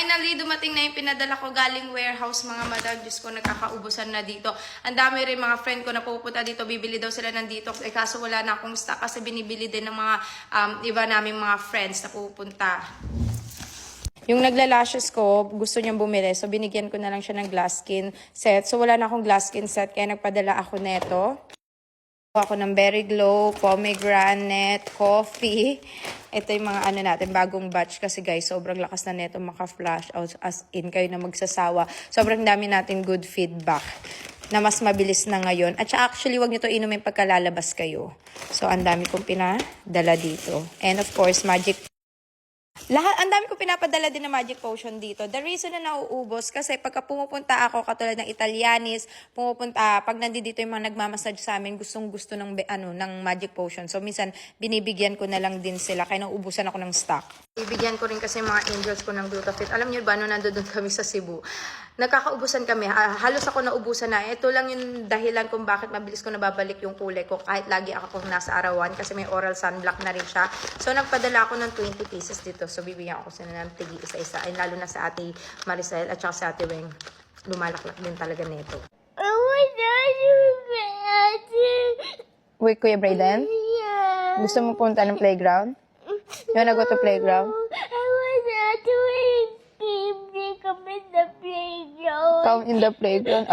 Finally, dumating na yung pinadala ko galing warehouse, mga madam. Diyos ko, nagkakaubusan na dito. Ang dami rin mga friend ko na pupunta dito. Bibili daw sila ng detox. Kaso wala na akong stock kasi binibili din ng mga iba namin mga friends na pupunta. Yung nagla-lashes ko, gusto niyang bumili. So, binigyan ko na lang siya ng glass skin set. So, wala na akong glass skin set, kaya nagpadala ako neto. Ako ng Berry Glow, pomegranate, coffee. Ito yung mga natin, bagong batch. Kasi guys, sobrang lakas na neto maka-flash out as in kayo na magsasawa. Sobrang dami natin good feedback na mas mabilis na ngayon. At actually, wag nyo to inumin pagkalalabas kayo. So, ang dami kong pinadala dito. And of course, magic. Ang dami ko pinapadala din ng magic potion dito. The reason na nauubos kasi pagka pumupunta ako katulad ng Italianis, pag nandito yung mga nagmamassage sa amin, gustong-gusto ng magic potion. So minsan binibigyan ko na lang din sila kaya nauubusan ako ng stock. Ibigyan ko rin kasi mga angels ko ng Glutafit. Alam niyo ba nandun kami sa Cebu? Nagkakaubusan kami. Halos ako naubusan na. Ito lang yung dahilan kung bakit mabilis ko nababalik yung kulay ko kahit lagi ako nasa arawan kasi may oral sunblock na rin siya. So nagpadala ako ng 20 pieces dito. So bibigyan ako sila ng tigi isa-isa. Ay lalo na sa ate Maricel at saka sa ate Weng. Lumalaklak din talaga nito. Wait, Kuya Brayden? Yeah. Gusto mo punta ng playground? You wanna go to playground? I want to come in the playground. Come in the playground.